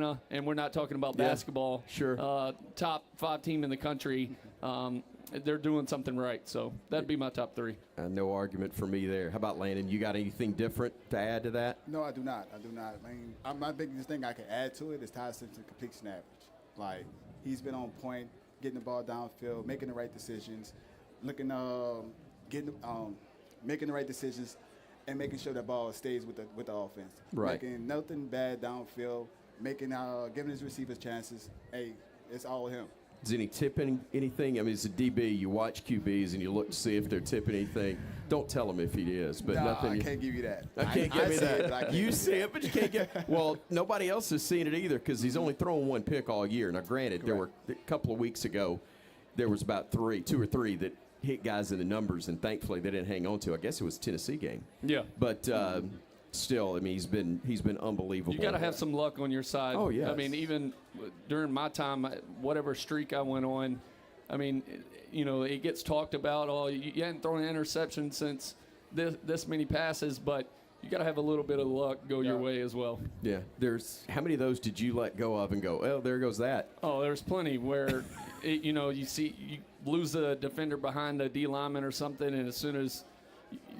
Atlanta, and we're not talking about basketball. Sure. Top 5 team in the country. They're doing something right. So that'd be my top 3. No argument for me there. How about Landon? You got anything different to add to that? No, I do not. I mean, my biggest thing I can add to it is Ty Simpson's completion average. Like, he's been on point, getting the ball downfield, making the right decisions, making the right decisions, and making sure that ball stays with the offense. Right. Making nothing bad downfield, giving his receivers chances. Hey, it's all him. Is any tipping anything? I mean, it's a DB. You watch QBs and you look to see if they're tipping anything. Don't tell him if he is, but nothing. I can't give you that. I can't give you that. You see it, but you can't get. Well, nobody else has seen it either because he's only thrown 1 pick all year. Now, granted, there were a couple of weeks ago, there was about 2 or 3 that hit guys in the numbers, and thankfully they didn't hang on to. I guess it was a Tennessee game. Yeah. But still, I mean, he's been unbelievable. You got to have some luck on your side. Oh, yes. I mean, even during my time, whatever streak I went on, I mean, it gets talked about. Oh, you hadn't thrown an interception since this many passes, but you got to have a little bit of luck go your way as well. Yeah. How many of those did you let go of and go, oh, there goes that? Oh, there's plenty where, you lose a defender behind a D lineman or something, and as soon as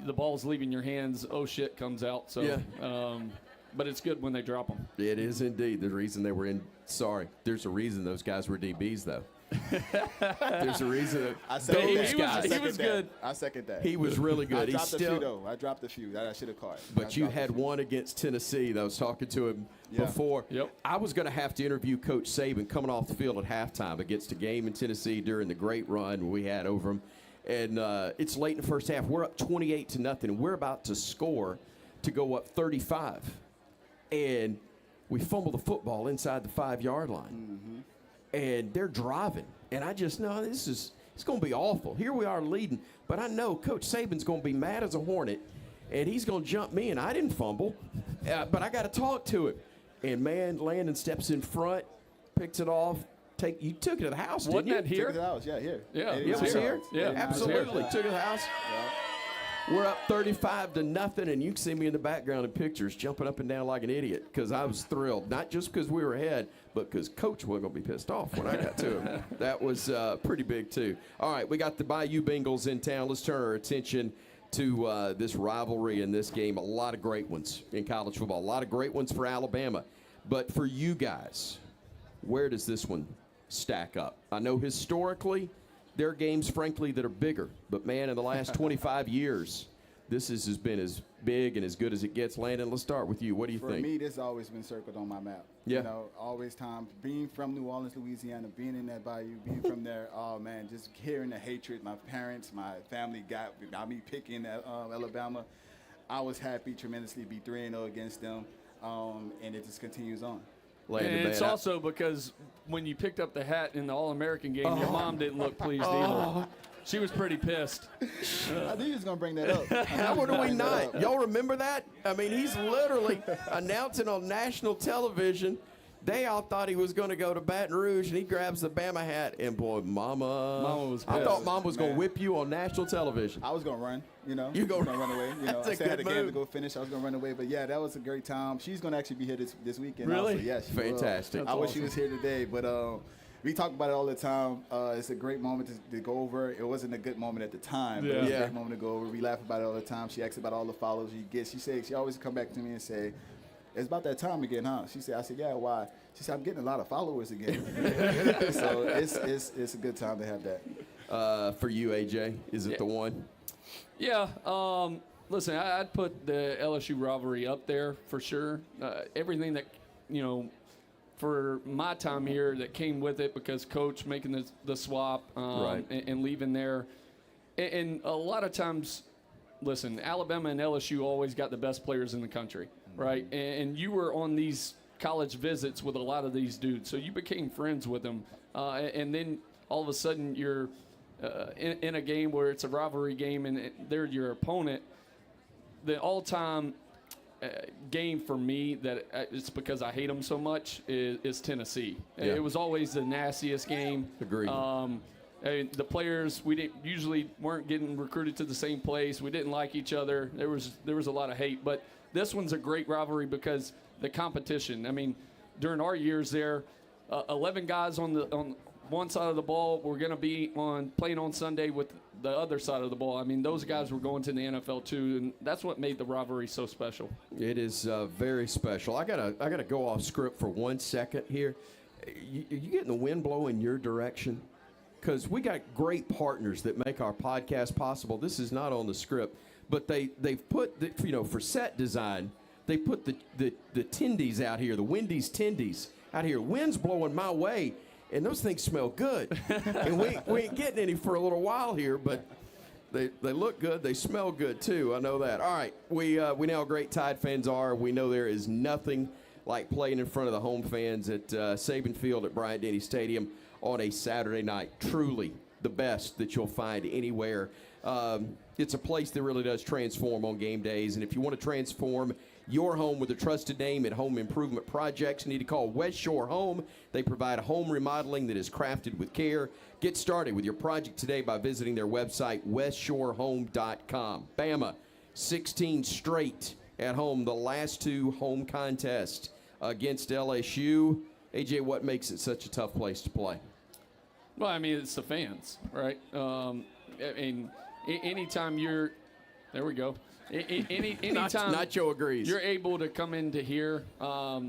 the ball's leaving your hands, oh shit comes out. So, yeah. But it's good when they drop them. It is indeed. The reason they were there's a reason those guys were DBs, though. There's a reason. He was good. I second that. He was really good. I dropped a few that I should have caught. But you had one against Tennessee. I was talking to him before. Yep. I was going to have to interview Coach Saban coming off the field at halftime against a game in Tennessee during the great run we had over him. And it's late in the first half. We're up 28-0, and we're about to score to go up 35. And we fumble the football inside the 5-yard line. Mm-hmm. And they're driving. And I just know it's going to be awful. Here we are leading. But I know Coach Saban's going to be mad as a hornet, and he's going to jump me, and I didn't fumble. But I got to talk to him. And, man, Landon steps in front, picks it off. You took it to the house, didn't you? Wasn't that here? Took it to the house, here. Yeah, it was here? Yeah, absolutely. Took it to the house. Yeah. We're up 35-0, and you can see me in the background in pictures jumping up and down like an idiot because I was thrilled, not just because we were ahead, but because Coach wasn't going to be pissed off when I got to him. That was pretty big, too. All right, we got the Bayou Bengals in town. Let's turn our attention to this rivalry in this game. A lot of great ones in college football, a lot of great ones for Alabama. But for you guys, where does this one stack up? I know historically there are games, frankly, that are bigger. But, man, in the last 25 years, this has been as big and as good as it gets. Landon, let's start with you. What do you think? For me, this has always been circled on my map. Yeah. Always time. Being from New Orleans, Louisiana, being in that bayou, being from there, oh, man, just hearing the hatred my parents, my family got me picking Alabama. I was happy tremendously to be 3-0 against them, and it just continues on. Landon, and it's also because when you picked up the hat in the All-American game, your mom didn't look pleased either. She was pretty pissed. I knew he was going to bring that up. How would we not? Y'all remember that? I mean, he's literally announcing on national television. They all thought he was going to go to Baton Rouge, and he grabs the Bama hat, and boy, Mama was pissed. I thought Mom was going to whip you on national television. I was going to run, You going to run away. That's I had a game to go finish. I was going to run away. But, yeah, that was a great time. She's going to actually be here this weekend. Really? Also. Yeah, fantastic. I wish she was here today. But we talk about it all the time. It's a great moment to go over. It wasn't a good moment at the time, but it was a great moment to go over. We laugh about it all the time. She asks about all the follows she gets. She always come back to me and say, it's about that time again, huh? I said, yeah, why? She said, I'm getting a lot of followers again. So it's a good time to have that. For you, AJ, is it the one? Yeah. Listen, I'd put the LSU rivalry up there for sure. Everything that, for my time here that came with it because Coach making the swap and leaving there. And a lot of times, listen, Alabama and LSU always got the best players in the country, right? And you were on these college visits with a lot of these dudes, so you became friends with them. And then all of a sudden you're in a game where it's a rivalry game and they're your opponent. The all-time game for me that it's because I hate them so much is Tennessee. Yeah. It was always the nastiest game. Agreed. The players weren't getting recruited to the same place. We didn't like each other. There was a lot of hate, but this one's a great rivalry because the competition. I mean, during our years there, 11 guys on one side of the ball were going to be playing on Sunday with the other side of the ball. I mean, those guys were going to the NFL too, and that's what made the rivalry so special. It is very special. I gotta go off script for 1 second here. You getting the wind blowing your direction? Because we got great partners that make our podcast possible. This is not on the script, but they've put for set design, they put the tendies out here, the Wendy's tendies out here. Wind's blowing my way. And those things smell good. And we ain't getting any for a little while here, but they look good. They smell good, too. I know that. All right. We know how great Tide fans are. We know there is nothing like playing in front of the home fans at Saban Field at Bryant-Denny Stadium on a Saturday night. Truly the best that you'll find anywhere. It's a place that really does transform on game days. And if you want to transform your home with a trusted name at Home Improvement Projects, you need to call West Shore Home. They provide home remodeling that is crafted with care. Get started with your project today by visiting their website, westshorehome.com. Bama, 16 straight at home, the last 2 home contests against LSU. AJ, what makes it such a tough place to play? Well, I mean, it's the fans, right? Anytime you're – there we go. Anytime Nacho agrees. You're able to come into here. I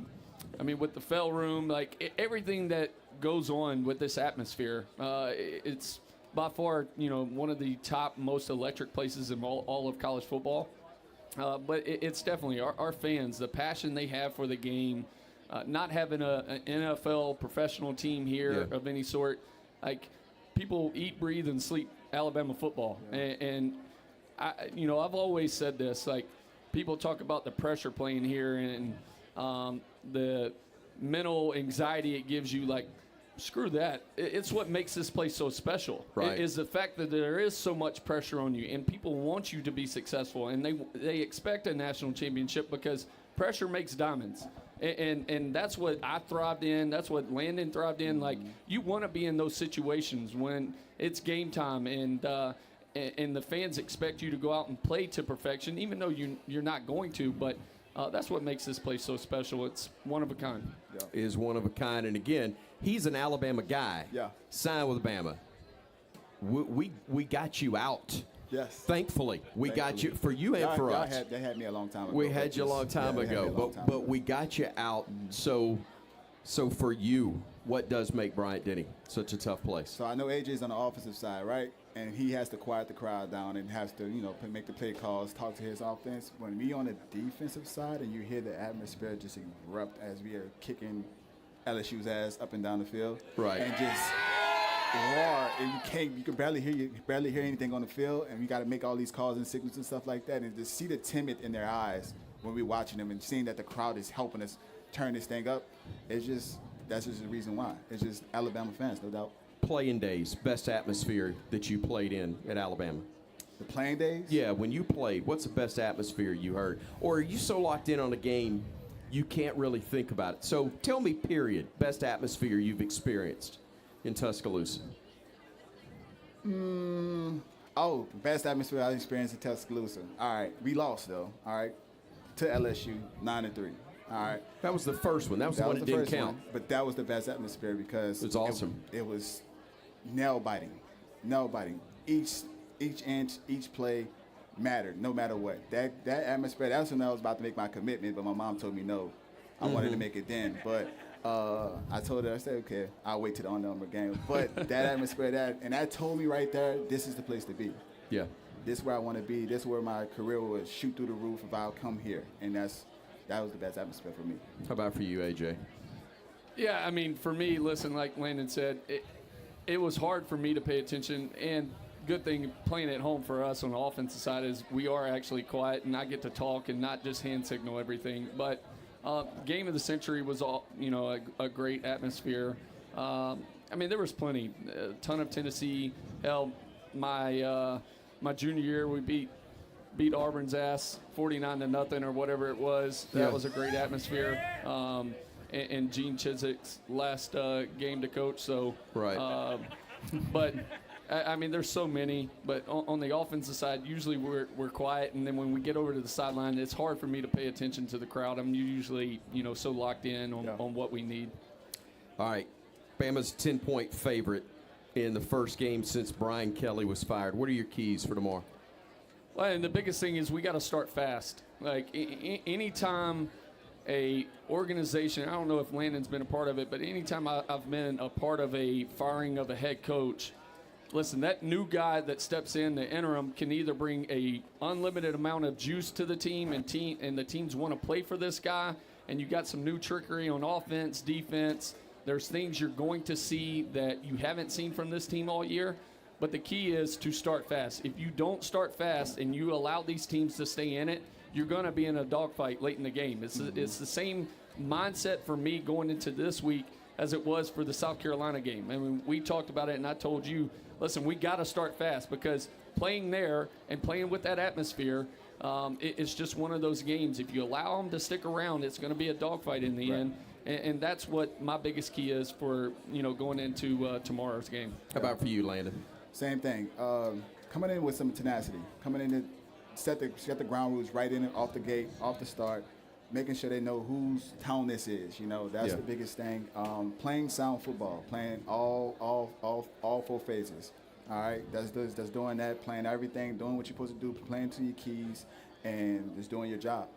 mean, with the Fell Room, like everything that goes on with this atmosphere, it's by far, one of the top most electric places in all of college football. But it's definitely our fans, the passion they have for the game, not having an NFL professional team here of any sort. Like, people eat, breathe, and sleep Alabama football, and I've always said this, like, people talk about the pressure playing here and the mental anxiety it gives you. Like, screw that. It's what makes this place so special. Right. It is the fact that there is so much pressure on you, and people want you to be successful, and they expect a national championship because pressure makes diamonds. And that's what I thrived in. That's what Landon thrived in. Like, you want to be in those situations when it's game time and the fans expect you to go out and play to perfection, even though you're not going to. But that's what makes this place so special. It's one of a kind. Yeah. It is one of a kind. And, again, he's an Alabama guy. Yeah. Signed with Bama. We got you out. Yes. Thankfully. We got you, for you and for us. They had me a long time ago. We had you a long time ago. But we got you out. So for you, what does make Bryant-Denny such a tough place? So I know AJ's on the offensive side, right? And he has to quiet the crowd down and has to, make the play calls, talk to his offense. When we on the defensive side and you hear the atmosphere just erupt as we are kicking LSU's ass up and down the field. Right. And just roar, and you can barely hear anything on the field, and we got to make all these calls and signals and stuff like that, and to see the timid in their eyes when we're watching them and seeing that the crowd is helping us turn this thing up, that's just the reason why. It's just Alabama fans, no doubt. Playing days, best atmosphere that you played in at Alabama? The playing days? Yeah, when you played, what's the best atmosphere you heard? Or are you so locked in on a game you can't really think about it? So tell me, period, best atmosphere you've experienced in Tuscaloosa. Best atmosphere I experienced in Tuscaloosa. All right, we lost, though, all right, to LSU, 9-3. All right. That was the first one. That was the one that didn't count. But that was the best atmosphere because it was awesome. It was nail-biting. Each inch, each play mattered, no matter what. That atmosphere, that's when I was about to make my commitment, but my mom told me no. I wanted to make it then. But I told her, I said, okay, I'll wait till the under game. But that atmosphere, that told me right there, this is the place to be. Yeah. This is where I want to be. This is where my career would shoot through the roof if I come here. And that was the best atmosphere for me. How about for you, AJ? Yeah, I mean, for me, listen, like Landon said, it was hard for me to pay attention. And good thing playing at home for us on the offensive side is we are actually quiet, and I get to talk and not just hand signal everything. But game of the century was all, a great atmosphere. I mean, there was plenty, a ton of Tennessee. Hell, my junior year, we beat Auburn's ass 49-0 or whatever it was. That was a great atmosphere. And Gene Chiswick's last game to coach. So, right. But I mean, there's so many, but on the offensive side, usually we're quiet, and then when we get over to the sideline, it's hard for me to pay attention to the crowd. I'm usually, so locked in on what we need. All right, Bama's 10-point favorite in the first game since Brian Kelly was fired. What are your keys for tomorrow? Well, and the biggest thing is we got to start fast. Like anytime a organization, I don't know if Landon's been a part of it, but anytime I've been a part of a firing of a head coach, listen, that new guy that steps in, the interim, can either bring a unlimited amount of juice to the team, and the teams want to play for this guy, and you got some new trickery on offense, defense. There's things you're going to see that you haven't seen from this team all year. But the key is to start fast. If you don't start fast and you allow these teams to stay in it, you're going to be in a dogfight late in the game. It's the same mindset for me going into this week as it was for the South Carolina game. I mean, we talked about it, and I told you, listen, we got to start fast because playing there and playing with that atmosphere, it's just one of those games. If you allow them to stick around, it's going to be a dogfight in the end. And that's what my biggest key is for, going into tomorrow's game. How about for you, Landon? Same thing. Coming in with some tenacity. Coming in to set the ground rules right in off the gate, off the start. Making sure they know whose town this is. That's the biggest thing. Playing sound football. Playing all 4 phases. All right. That's doing that. Playing everything. Doing what you're supposed to do. Playing to your keys, and just doing your job.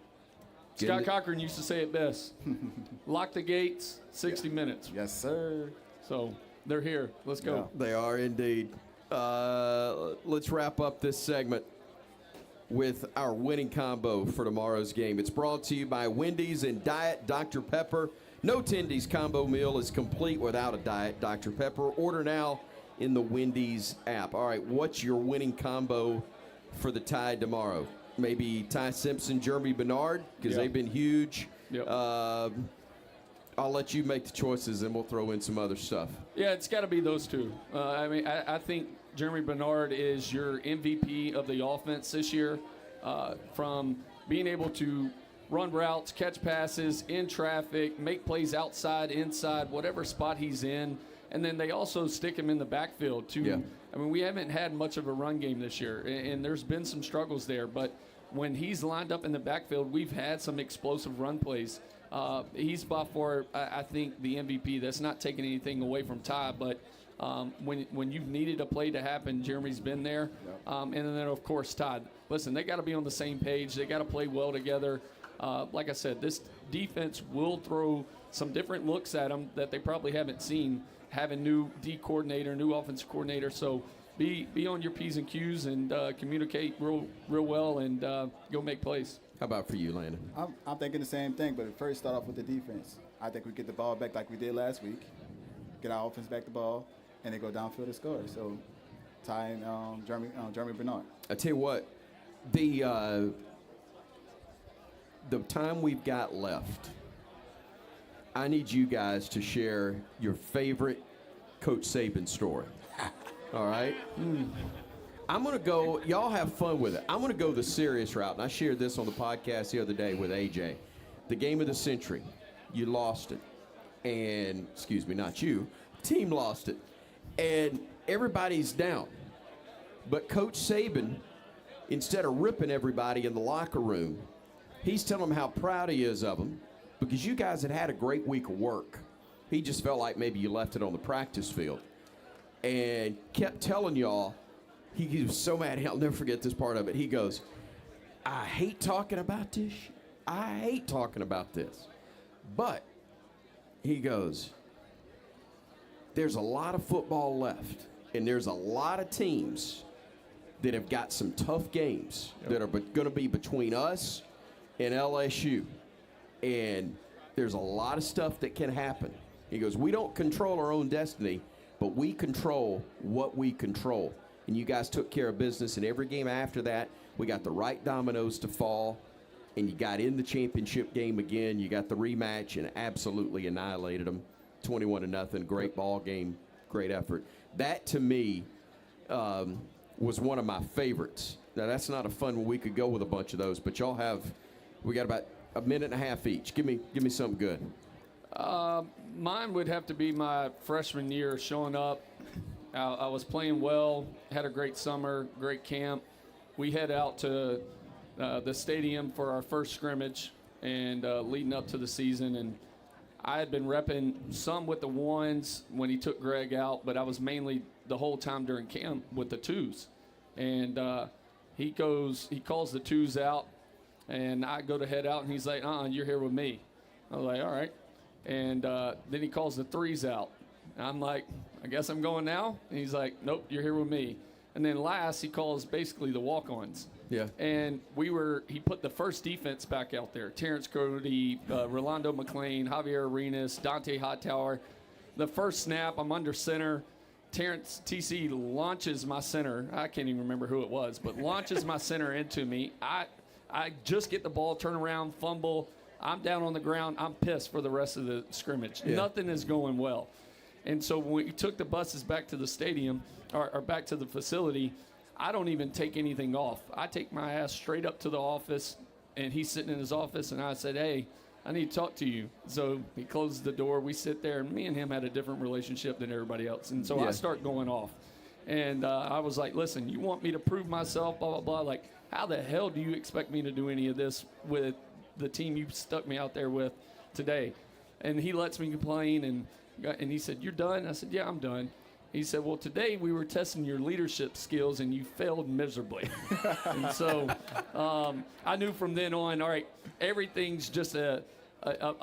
Scott Cochran used to say it best. Lock the gates, 60 minutes. Yes, sir. So they're here. Let's go. Yeah, they are indeed. Let's wrap up this segment with our winning combo for tomorrow's game. It's brought to you by Wendy's and Diet Dr. Pepper. No Tendies combo meal is complete without a Diet Dr. Pepper. Order now in the Wendy's app. All right, what's your winning combo for the Tide tomorrow? Maybe Ty Simpson, Jeremy Bernard, because they've been huge. Yep. I'll let you make the choices, and we'll throw in some other stuff. Yeah, it's got to be those two. I think Jeremy Bernard is your MVP of the offense this year, from being able to run routes, catch passes, in traffic, make plays outside, inside, whatever spot he's in. And then they also stick him in the backfield, too. Yeah. I mean, we haven't had much of a run game this year, and there's been some struggles there. But when he's lined up in the backfield, we've had some explosive run plays. He's by far, I think, the MVP. That's not taking anything away from Ty, but when you've needed a play to happen, Jeremy's been there. And then, of course, Todd. Listen, they got to be on the same page. They got to play well together. Like I said, this defense will throw some different looks at them that they probably haven't seen, having new D coordinator, new offensive coordinator. So be on your P's and Q's and communicate real well and go make plays. How about for you, Landon? I'm thinking the same thing, but first start off with the defense. I think we get the ball back like we did last week, get our offense back the ball, and they go downfield to score. So Ty and Jeremy Bernard. I tell you what, the time we've got left, I need you guys to share your favorite Coach Saban story. All right? I'm going to go, y'all have fun with it. I'm going to go the serious route, and I shared this on the podcast the other day with AJ. The game of the century. You lost it. And, excuse me, not you. Team lost it. And everybody's down. But Coach Saban, instead of ripping everybody in the locker room, he's telling them how proud he is of them because you guys had a great week of work. He just felt like maybe you left it on the practice field and kept telling y'all, he was so mad. I'll never forget this part of it. He goes, I hate talking about this. I hate talking about this. But, he goes, there's a lot of football left, and there's a lot of teams that have got some tough games that are going to be between us and LSU. And there's a lot of stuff that can happen. He goes, we don't control our own destiny, but we control what we control. And you guys took care of business, and every game after that, we got the right dominoes to fall, and you got in the championship game again. You got the rematch and absolutely annihilated them, 21-0. Great ball game, great effort. That, to me, was one of my favorites. Now, that's not a fun one. We could go with a bunch of those, but y'all have, we got about a minute and a half each. Give me something good. Mine would have to be my freshman year, showing up I was playing well, had a great summer, great camp. We head out to the stadium for our first scrimmage and leading up to the season. And I had been repping some with the ones when he took Greg out, but I was mainly the whole time during camp with the twos. And he calls the twos out, and I go to head out, and he's like, you're here with me. I was like, all right. And then he calls the threes out. And I'm like, I guess I'm going now? And he's like, nope, you're here with me. And then last, he calls basically the walk-ons. Yeah. And he put the first defense back out there. Terrence Cody, Rolando McClain, Javier Arenas, Dante Hightower. The first snap, I'm under center. Terrence TC launches my center. I can't even remember who it was, but launches my center into me. I just get the ball, turn around, fumble. I'm down on the ground. I'm pissed for the rest of the scrimmage. Yeah. Nothing is going well. And so when we took the buses back to the stadium or back to the facility, I don't even take anything off. I take my ass straight up to the office, and he's sitting in his office, and I said, hey, I need to talk to you. So he closes the door. We sit there, and me and him had a different relationship than everybody else. And so I start going off. And I was like, listen, you want me to prove myself, blah, blah, blah. Like, how the hell do you expect me to do any of this with the team you stuck me out there with today? And he lets me complain, and he said, you're done? I said, yeah, I'm done. He said, well, today we were testing your leadership skills, and you failed miserably. And so I knew from then on, all right, everything's just a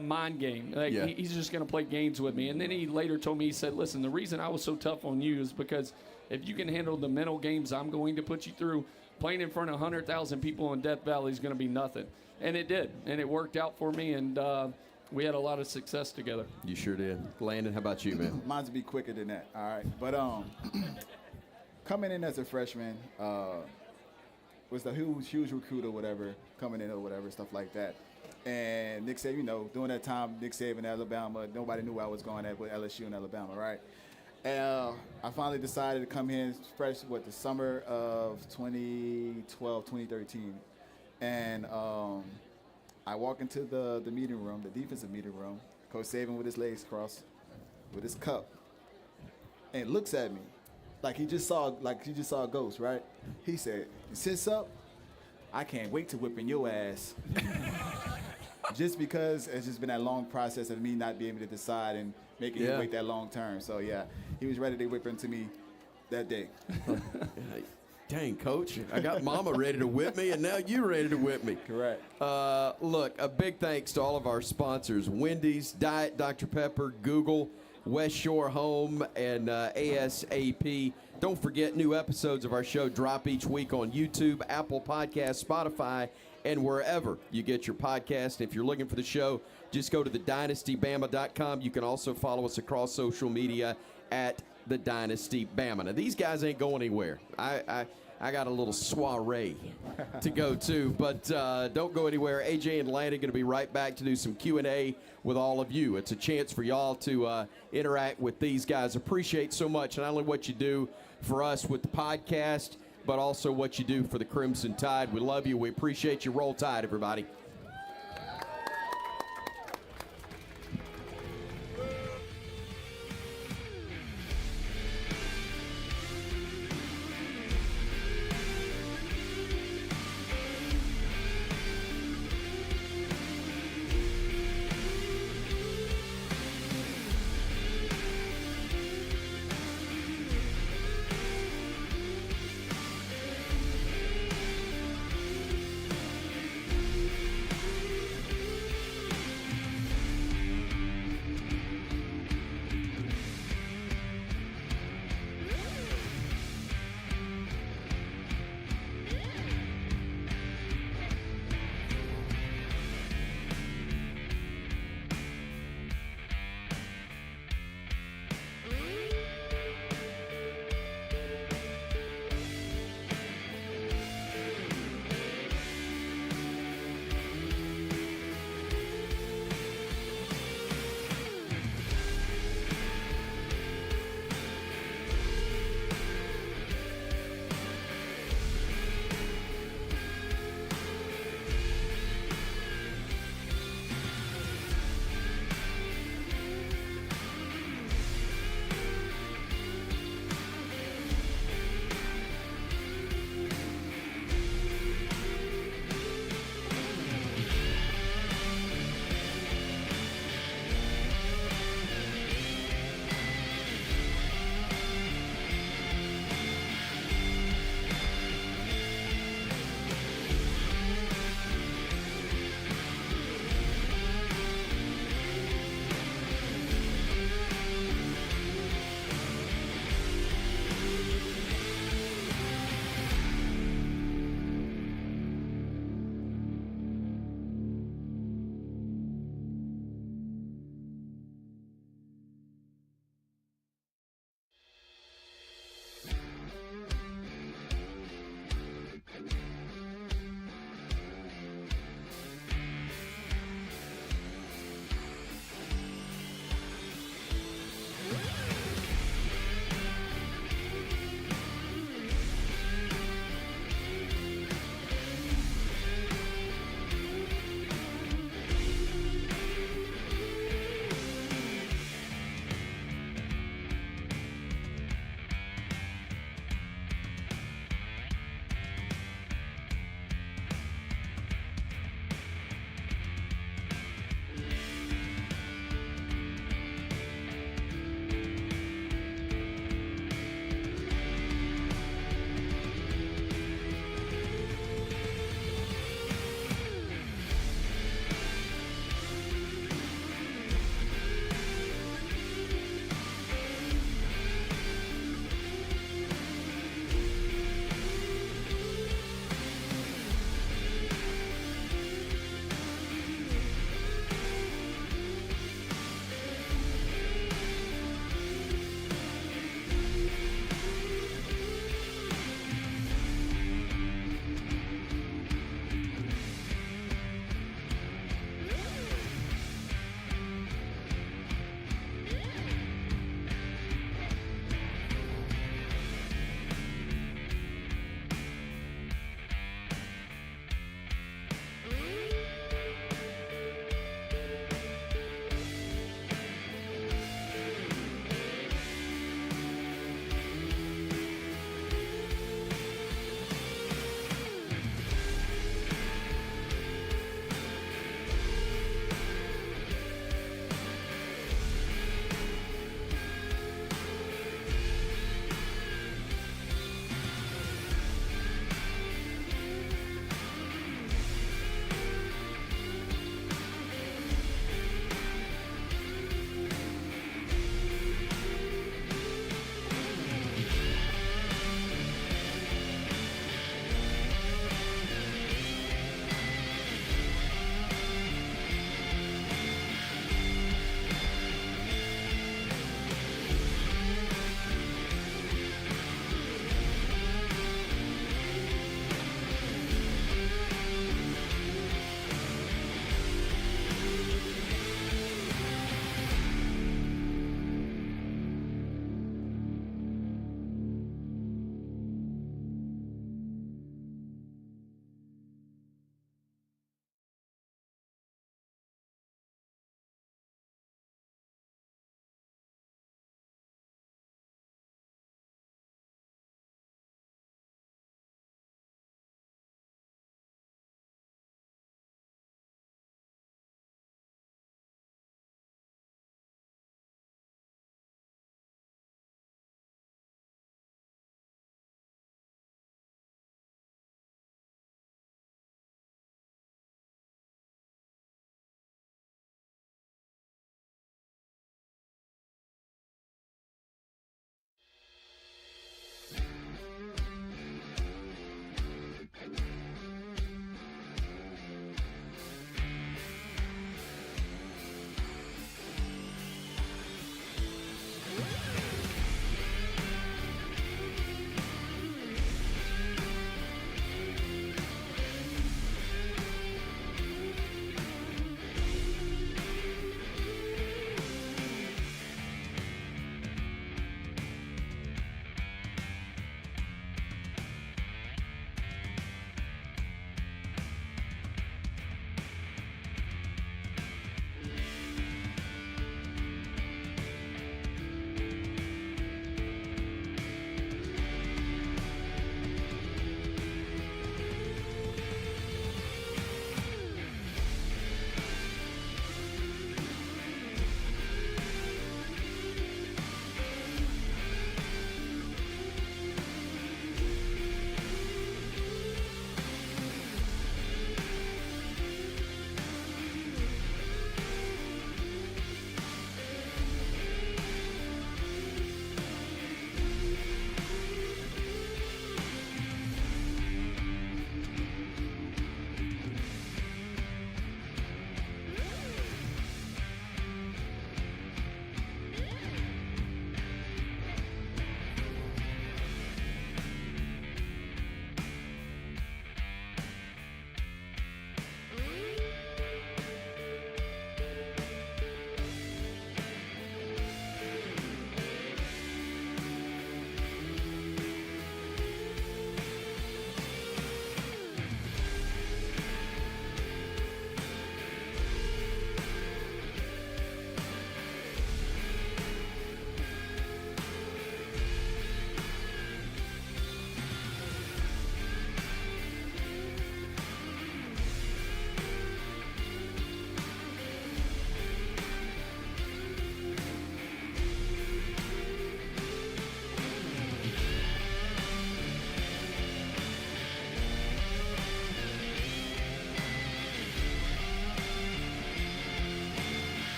mind game. Like, he's just going to play games with me. And then he later told me, he said, listen, the reason I was so tough on you is because if you can handle the mental games I'm going to put you through, playing in front of 100,000 people in Death Valley is going to be nothing. And it did, and it worked out for me, and we had a lot of success together. You sure did. Landon, how about you, man? Mine's will be quicker than that, all right? But coming in as a freshman was the huge recruit or whatever, coming in or whatever, stuff like that. And Nick said, during that time, Nick Saban in Alabama, nobody knew where I was going at with LSU in Alabama, right? And I finally decided to come here fresh, the summer of 2012, 2013. And I walk into the meeting room, the defensive meeting room, Coach Saban with his legs crossed, with his cup, and looks at me like he just saw a ghost, right? He said, "Sits up, I can't wait to whip in your ass." Just because it's just been that long process of me not being able to decide and making him wait that long term. So yeah, he was ready to whip into me that day. Dang, Coach, I got Mama ready to whip me, and now you're ready to whip me. Correct. Look, a big thanks to all of our sponsors, Wendy's, Diet Dr. Pepper, Google, West Shore Home, and ASAP. Don't forget, new episodes of our show drop each week on YouTube, Apple Podcasts, Spotify, and wherever you get your podcast. If you're looking for the show, just go to thedynastybama.com. You can also follow us across social media at The Dynasty Bama. Now, these guys ain't going anywhere. I got a little soiree to go to, but don't go anywhere. AJ and Landon going to be right back to do some Q&A with all of you. It's a chance for y'all to interact with these guys. Appreciate so much not only what you do for us with the podcast, but also what you do for the Crimson Tide. We love you. We appreciate you. Roll Tide, everybody.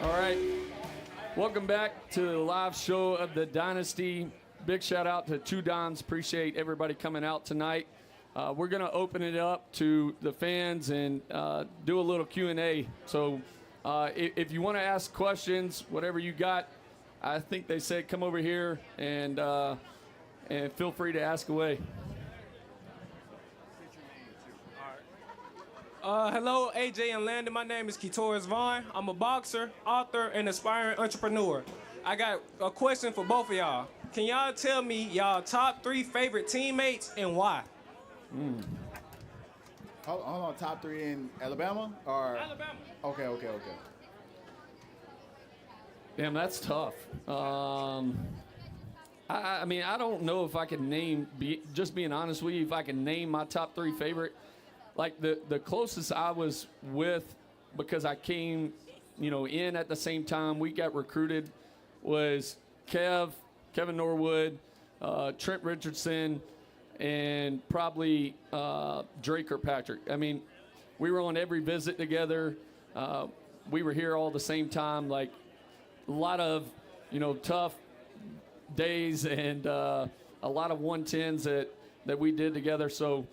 All right. Welcome back to the live show of the Dynasty. Big shout out to Two Dons. Appreciate everybody coming out tonight. We're going to open it up to the fans and do a little Q&A. So if you want to ask questions, whatever you got, I think they said come over here and feel free to ask away. Hello, AJ and Landon. My name is Ketoris Vaughn. I'm a boxer, author, and aspiring entrepreneur. I got a question for both of y'all. Can y'all tell me y'all top 3 favorite teammates and why? Hold on, top 3 in Alabama? Or Alabama. Okay. Damn, that's tough. I mean, I don't know if I can name, just being honest with you, if I can name my top 3 favorite. Like the closest I was with, because I came, in at the same time we got recruited, was Kevin Norwood, Trent Richardson, and probably Drake or Patrick. I mean, we were on every visit together. We were here all the same time. Like a lot of, tough days and a lot of 110s that we did together. So.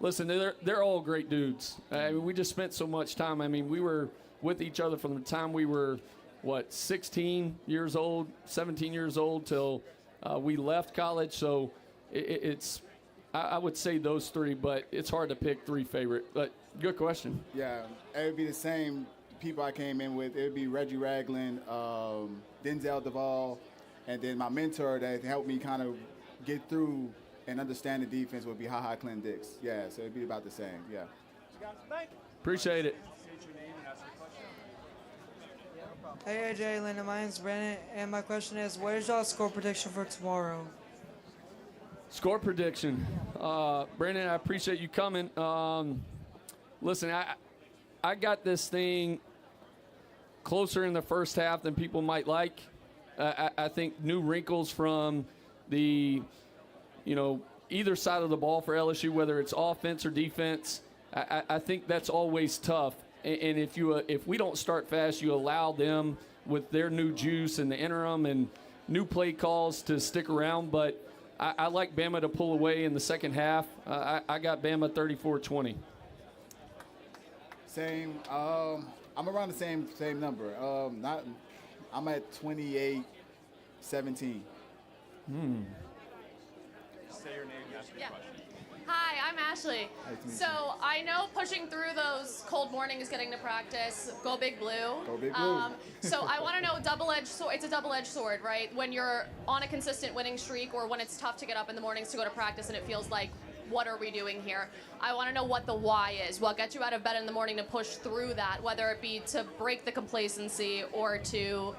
Listen, they're all great dudes. I mean, we just spent so much time. I mean, we were with each other from the time we were, 16 years old, 17 years old till we left college. So I would say those 3, but it's hard to pick 3 favorite. But good question. Yeah, it would be the same people I came in with. It would be Reggie Ragland, Denzel Duvall, and then my mentor that helped me kind of get through and understand the defense would be Ha Clint Dix. Yeah, so it'd be about the same. Yeah. Appreciate it. Hey AJ, Linda, my name's Brandon, and my question is, what is y'all's score prediction for tomorrow? Score prediction. Brandon, I appreciate you coming. Listen, I got this thing closer in the first half than people might like. I think new wrinkles from the either side of the ball for LSU, whether it's offense or defense, I think that's always tough. And if we don't start fast, you allow them with their new juice in the interim and new play calls to stick around. But I like Bama to pull away in the second half. I got Bama 34-20. Same. I'm around the same number. I'm at 28-17. Say your name and ask your question. Hi, I'm Ashley. So I know pushing through those cold mornings, getting to practice, go Big Blue. Go Big Blue. So I want to know, double-edged sword. It's a double-edged sword, right? When you're on a consistent winning streak, or when it's tough to get up in the mornings to go to practice, and it feels like, what are we doing here? I want to know what the why is. What gets you out of bed in the morning to push through that, whether it be to break the complacency or to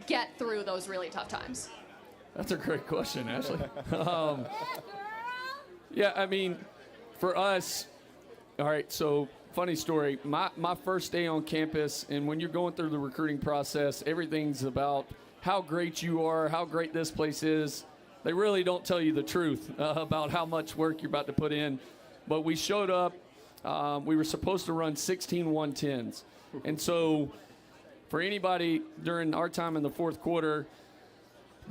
get through those really tough times. That's a great question, Ashley. Yeah, I mean, for us, all right, so funny story. My first day on campus, and when you're going through the recruiting process, everything's about how great you are, how great this place is. They really don't tell you the truth about how much work you're about to put in. But we showed up. We were supposed to run 16 110s. And so for anybody during our time in the fourth quarter,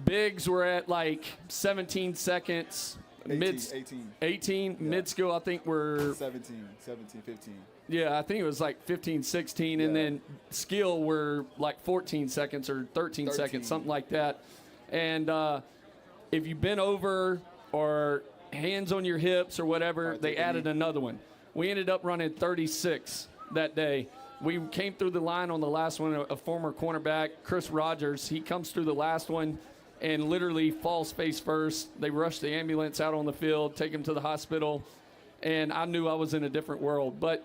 bigs were at like 17 seconds. 18. Mid-skill, I think, were 17, 15. Yeah, I think it was like 15, 16. And then skill were like 14 seconds or 13 seconds, something like that. And if you bent over or hands on your hips or whatever, they added another one. We ended up running 36 that day. We came through the line on the last one. A former cornerback, Chris Rogers, he comes through the last one and literally falls face first. They rush the ambulance out on the field, take him to the hospital, and I knew I was in a different world. But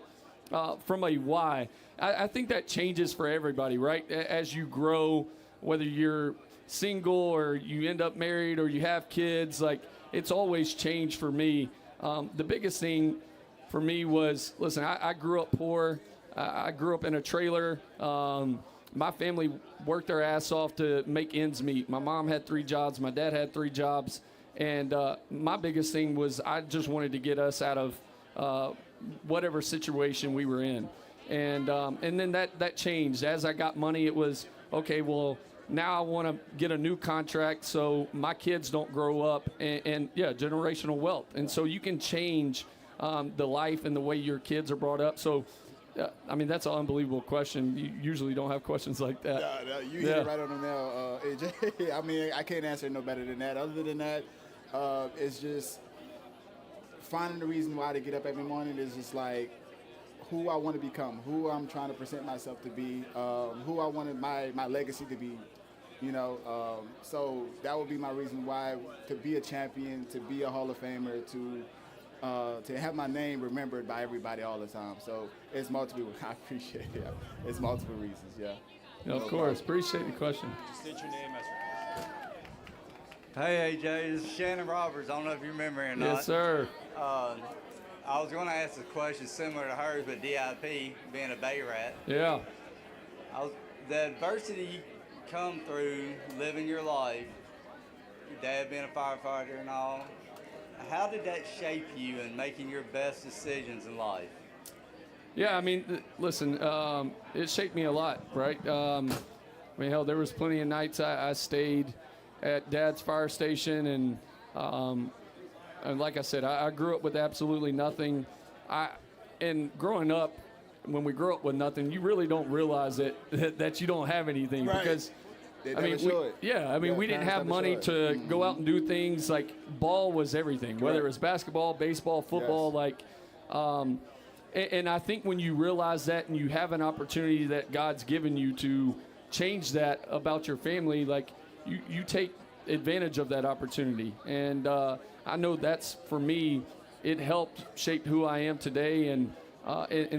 from a why, I think that changes for everybody, right? As you grow, whether you're single or you end up married or you have kids, like it's always changed for me. The biggest thing for me was, listen, I grew up poor. I grew up in a trailer. My family worked their ass off to make ends meet. My mom had 3 jobs. My dad had 3 jobs. And my biggest thing was I just wanted to get us out of whatever situation we were in. And then that changed. As I got money, it was, okay, well, now I want to get a new contract so my kids don't grow up and generational wealth. And so you can change the life and the way your kids are brought up. So, I mean, that's an unbelievable question. You usually don't have questions like that. No, you hit it right on the nail, AJ. I mean, I can't answer it no better than that. Other than that, it's just finding the reason why to get up every morning is just like who I want to become, who I'm trying to present myself to be, who I wanted my legacy to be. So that would be my reason why to be a champion, to be a Hall of Famer, to have my name remembered by everybody all the time. So it's multiple. I appreciate it. It's multiple reasons. Yeah. Of course. Appreciate the question. Just state your name as Hey, AJ. This is Shannon Roberts. I don't know if you remember or not. Yes, sir. I was going to ask a question similar to hers, but DIP being a Bay Rat. Yeah. The adversity you come through living your life, your dad being a firefighter and all, how did that shape you in making your best decisions in life? Yeah, I mean, listen, it shaped me a lot, right? I mean, hell, there was plenty of nights I stayed at Dad's fire station, and like I said, I grew up with absolutely nothing. And growing up, when we grow up with nothing, you really don't realize that you don't have anything, right. Because they I mean, we didn't have money to go out and do things. Like, ball was everything, Correct. whether it was basketball, baseball, football, yes. And I think when you realize that and you have an opportunity that God's given you to change that about your family, like, you take advantage of that opportunity. And I know that's, for me, it helped shape who I am today. And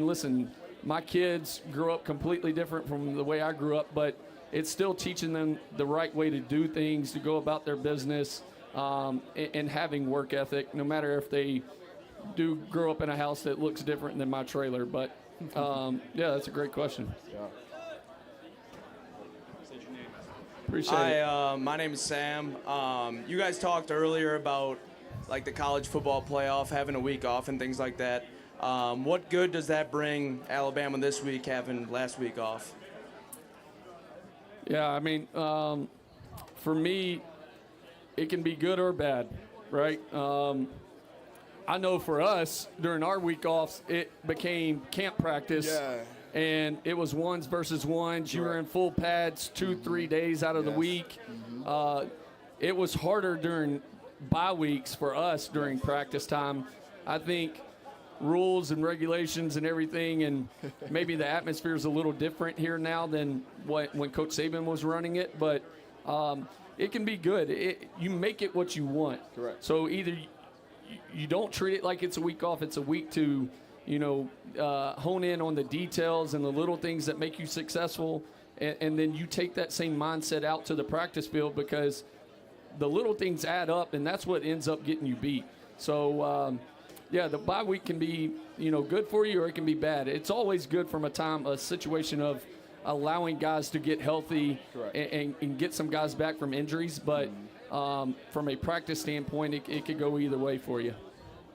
listen, my kids grew up completely different from the way I grew up, but it's still teaching them the right way to do things, to go about their business, and having work ethic, no matter if they do grow up in a house that looks different than my trailer. But, yeah, that's a great question. Yeah. Appreciate it. Hi, my name is Sam. You guys talked earlier about, like, the college football playoff, having a week off and things like that. What good does that bring Alabama this week, having last week off? Yeah, I mean, for me, it can be good or bad, right? I know for us, during our week offs, it became camp practice. Yeah. And it was ones versus ones. You were in full pads 2-3 days out of the week. It was harder during bye weeks for us during practice time. I think rules and regulations and everything, and maybe the atmosphere is a little different here now than when Coach Saban was running it, but it can be good. You make it what you want. Correct. So either you don't treat it like it's a week off, it's a week to, hone in on the details and the little things that make you successful, and then you take that same mindset out to the practice field, because the little things add up, and that's what ends up getting you beat. So, yeah, the bye week can be, good for you, or it can be bad. It's always good from a situation of allowing guys to get healthy and get some guys back from injuries. But from a practice standpoint, it could go either way for you.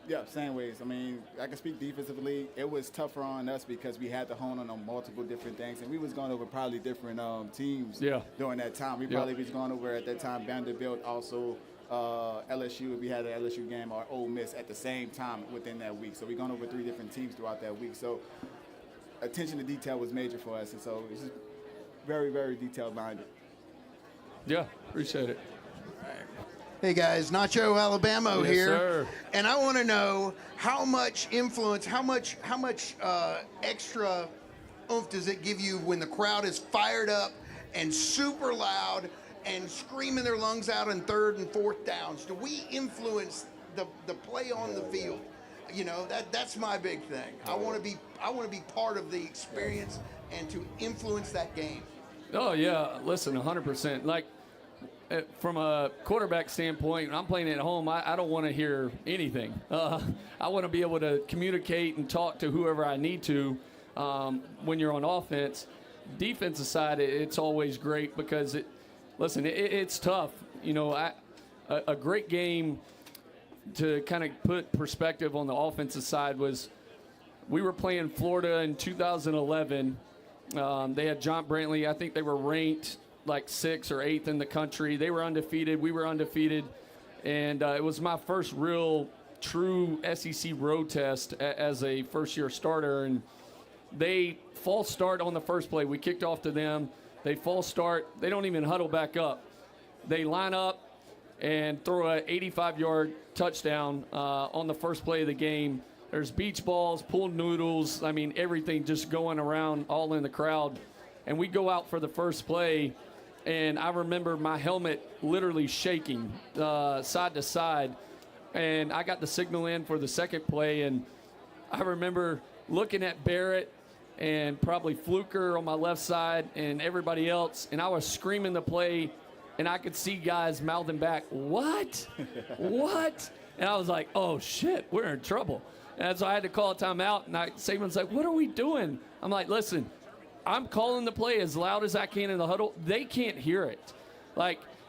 Yeah, same ways. I mean, I can speak defensively. It was tougher on us because we had to hone in on multiple different things, and we was going over probably different teams during that time. We probably was going over at that time Vanderbilt, also LSU. We had an LSU game or Ole Miss at the same time within that week. So we gone over 3 different teams throughout that week. So attention to detail was major for us, and so it's just very, very detail-minded. Yeah, appreciate it. Hey guys, Nacho Alabama Yes, here, sir. and I want to know how much influence, how much extra oomph does it give you when the crowd is fired up and super loud and screaming their lungs out on 3rd and 4th downs? Do we influence the play on the field? That's my big thing. I want to be part of the experience and to influence that game. Oh yeah, listen, 100%. Like, from a quarterback standpoint, when I'm playing at home, I don't want to hear anything. I want to be able to communicate and talk to whoever I need to when you're on offense. Defensive side, it's always great because, it's tough. A great game to kind of put perspective on the offensive side was we were playing Florida in 2011. They had John Brantley. I think they were ranked like 6th or 8th in the country. They were undefeated. We were undefeated. And it was my first real true SEC road test as a first-year starter. And they false start on the first play. We kicked off to them. They false start. They don't even huddle back up. They line up and throw an 85-yard touchdown on the first play of the game. There's beach balls, pooled noodles, I mean, everything just going around all in the crowd. And we go out for the first play, and I remember my helmet literally shaking side to side. And I got the signal in for the second play, and I remember looking at Barrett and probably Fluker on my left side and everybody else, and I was screaming the play, and I could see guys mouthing back, "What? What?" And I was like, "Oh, shit, we're in trouble." And so I had to call a timeout, and Saban's like, "What are we doing?" I'm like, "Listen, I'm calling the play as loud as I can in the huddle. They can't hear it."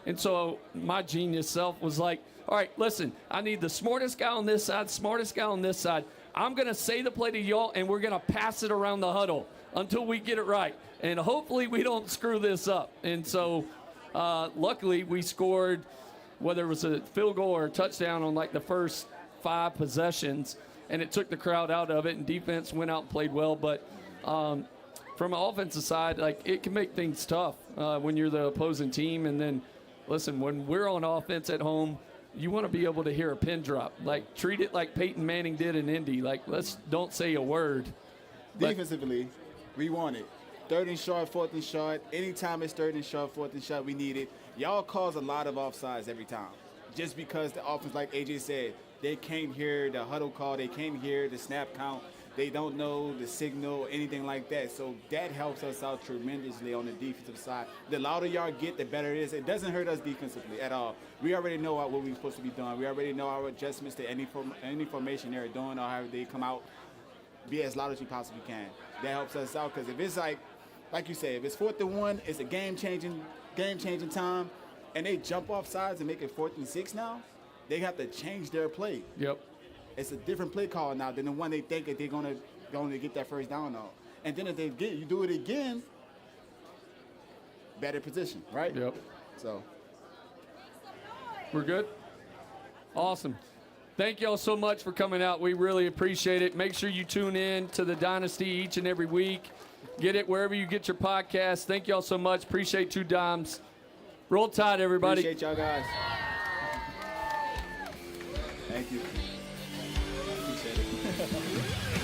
And so my genius self was like, "All right, listen, I need the smartest guy on this side, smartest guy on this side. I'm going to say the play to y'all, and we're going to pass it around the huddle until we get it right. And hopefully we don't screw this up." And so luckily we scored, whether it was a field goal or a touchdown on like the first 5 possessions, and it took the crowd out of it, and defense went out and played well. But from an offensive side, like, it can make things tough when you're the opposing team. And then, listen, when we're on offense at home, you want to be able to hear a pin drop. Like, treat it like Peyton Manning did in Indy. Like, don't say a word. Defensively, we want it. 3rd and short, 4th and short. Anytime it's 3rd and short, 4th and short, we need it. Y'all cause a lot of offsides every time. Just because the offense, like AJ said, they can't hear the huddle call. They can't hear the snap count. They don't know the signal, anything like that. So that helps us out tremendously on the defensive side. The louder y'all get, the better it is. It doesn't hurt us defensively at all. We already know what we're supposed to be doing. We already know our adjustments to any formation they're doing, or how they come out. Be as loud as you possibly can. That helps us out, because if it's like you say, if it's 4th and 1, it's a game-changing time, and they jump off sides and make it 4th and 6 now, they have to change their play. Yep. It's a different play call now than the one they think that they're going to get that first down on. And then if you do it again, better position, right? Yep. So we're good? Awesome. Thank y'all so much for coming out. We really appreciate it. Make sure you tune in to the Dynasty each and every week. Get it wherever you get your podcast. Thank y'all so much. Appreciate 2 Dimes. Roll Tide, everybody. Appreciate y'all guys. Thank you. Appreciate it.